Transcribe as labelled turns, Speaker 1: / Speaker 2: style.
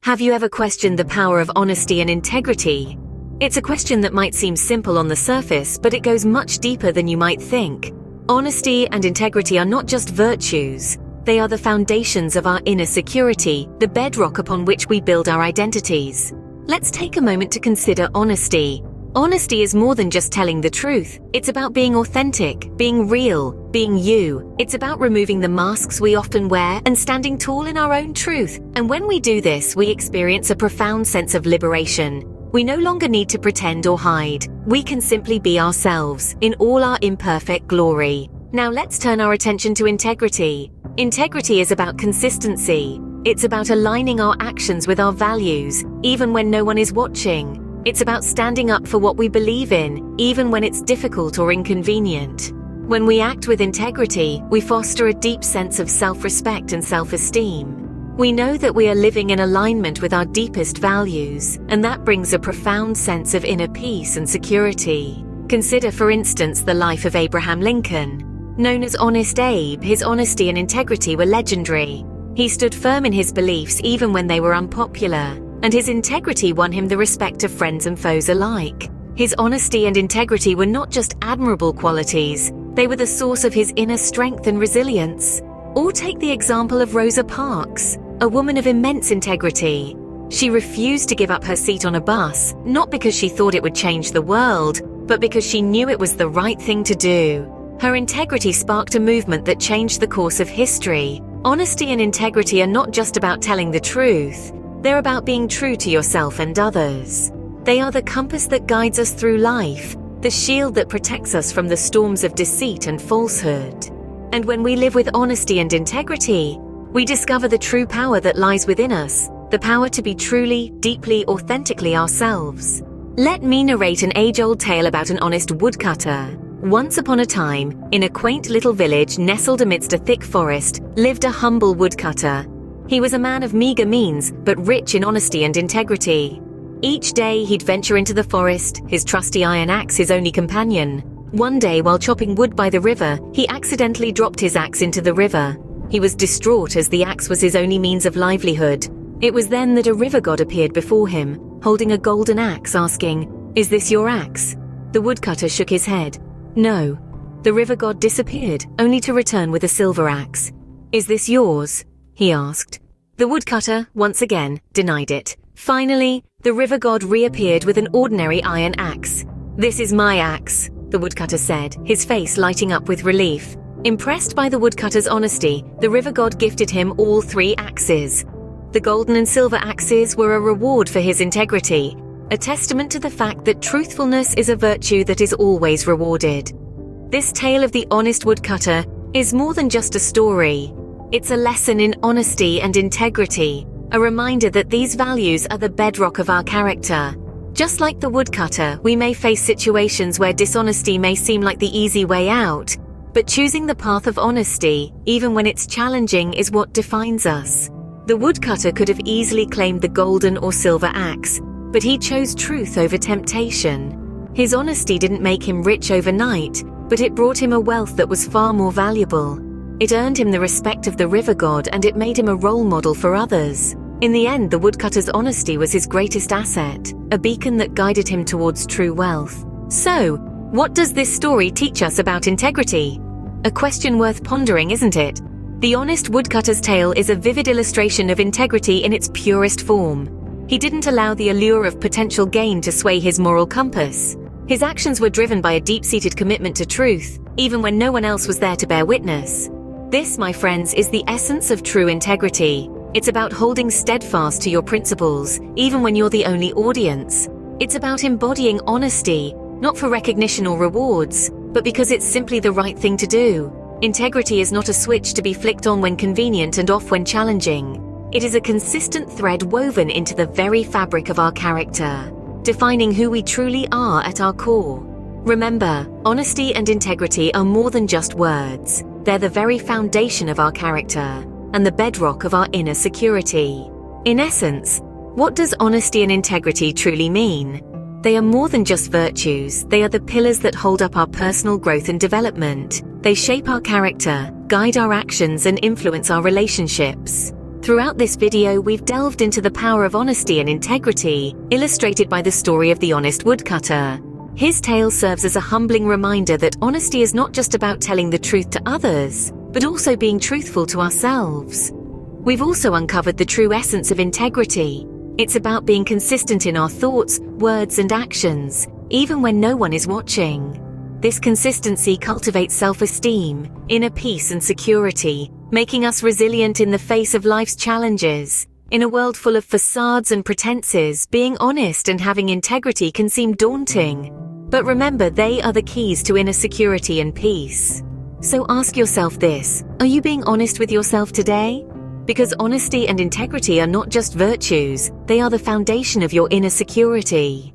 Speaker 1: Have you ever questioned the power of honesty and integrity? It's a question that might seem simple on the surface, but it goes much deeper than you might think. Honesty and integrity are not just virtues. They are the foundations of our inner security, the bedrock upon which we build our identities. Let's take a moment to consider honesty. Honesty is more than just telling the truth. It's about being authentic, being real, being you. It's about removing the masks we often wear and standing tall in our own truth. And when we do this, we experience a profound sense of liberation. We no longer need to pretend or hide. We can simply be ourselves in all our imperfect glory. Now let's turn our attention to integrity. Integrity is about consistency. It's about aligning our actions with our values, even when no one is watching. It's about standing up for what we believe in, even when it's difficult or inconvenient. When we act with integrity, we foster a deep sense of self-respect and self-esteem. We know that we are living in alignment with our deepest values, and that brings a profound sense of inner peace and security. Consider, for instance, the life of Abraham Lincoln. Known as Honest Abe, his honesty and integrity were legendary. He stood firm in his beliefs even when they were unpopular, and his integrity won him the respect of friends and foes alike. His honesty and integrity were not just admirable qualities, they were the source of his inner strength and resilience. Or take the example of Rosa Parks, a woman of immense integrity. She refused to give up her seat on a bus, not because she thought it would change the world, but because she knew it was the right thing to do. Her integrity sparked a movement that changed the course of history. Honesty and integrity are not just about telling the truth. They're about being true to yourself and others. They are the compass that guides us through life, the shield that protects us from the storms of deceit and falsehood. And when we live with honesty and integrity, we discover the true power that lies within us, the power to be truly, deeply, authentically ourselves. Let me narrate an age-old tale about an honest woodcutter. Once upon a time, in a quaint little village nestled amidst a thick forest, lived a humble woodcutter. He was a man of meager means, but rich in honesty and integrity. Each day he'd venture into the forest, his trusty iron axe his only companion. One day, while chopping wood by the river, he accidentally dropped his axe into the river. He was distraught as the axe was his only means of livelihood. It was then that a river god appeared before him, holding a golden axe, asking, "Is this your axe?" The woodcutter shook his head. No. The river god disappeared, only to return with a silver axe. "Is this yours?" he asked. The woodcutter, once again, denied it. Finally, the river god reappeared with an ordinary iron axe. "This is my axe," the woodcutter said, his face lighting up with relief. Impressed by the woodcutter's honesty, the river god gifted him all 3 axes. The golden and silver axes were a reward for his integrity, a testament to the fact that truthfulness is a virtue that is always rewarded. This tale of the honest woodcutter is more than just a story. It's a lesson in honesty and integrity, a reminder that these values are the bedrock of our character. Just like the woodcutter, we may face situations where dishonesty may seem like the easy way out, but choosing the path of honesty, even when it's challenging, is what defines us. The woodcutter could have easily claimed the golden or silver axe, but he chose truth over temptation. His honesty didn't make him rich overnight, but it brought him a wealth that was far more valuable. It earned him the respect of the river god, and it made him a role model for others. In the end, the woodcutter's honesty was his greatest asset, a beacon that guided him towards true wealth. So, what does this story teach us about integrity? A question worth pondering, isn't it? The honest woodcutter's tale is a vivid illustration of integrity in its purest form. He didn't allow the allure of potential gain to sway his moral compass. His actions were driven by a deep-seated commitment to truth, even when no one else was there to bear witness. This, my friends, is the essence of true integrity. It's about holding steadfast to your principles, even when you're the only audience. It's about embodying honesty, not for recognition or rewards, but because it's simply the right thing to do. Integrity is not a switch to be flicked on when convenient and off when challenging. It is a consistent thread woven into the very fabric of our character, defining who we truly are at our core. Remember, honesty and integrity are more than just words. They're the very foundation of our character and the bedrock of our inner security. In essence, what does honesty and integrity truly mean? They are more than just virtues. They are the pillars that hold up our personal growth and development. They shape our character, guide our actions, and influence our relationships. Throughout this video, we've delved into the power of honesty and integrity, illustrated by the story of the honest woodcutter. His tale serves as a humbling reminder that honesty is not just about telling the truth to others, but also being truthful to ourselves. We've also uncovered the true essence of integrity. It's about being consistent in our thoughts, words, and actions, even when no one is watching. This consistency cultivates self-esteem, inner peace, and security, making us resilient in the face of life's challenges. In a world full of facades and pretenses, being honest and having integrity can seem daunting. But remember, they are the keys to inner security and peace. So ask yourself this: are you being honest with yourself today? Because honesty and integrity are not just virtues, they are the foundation of your inner security.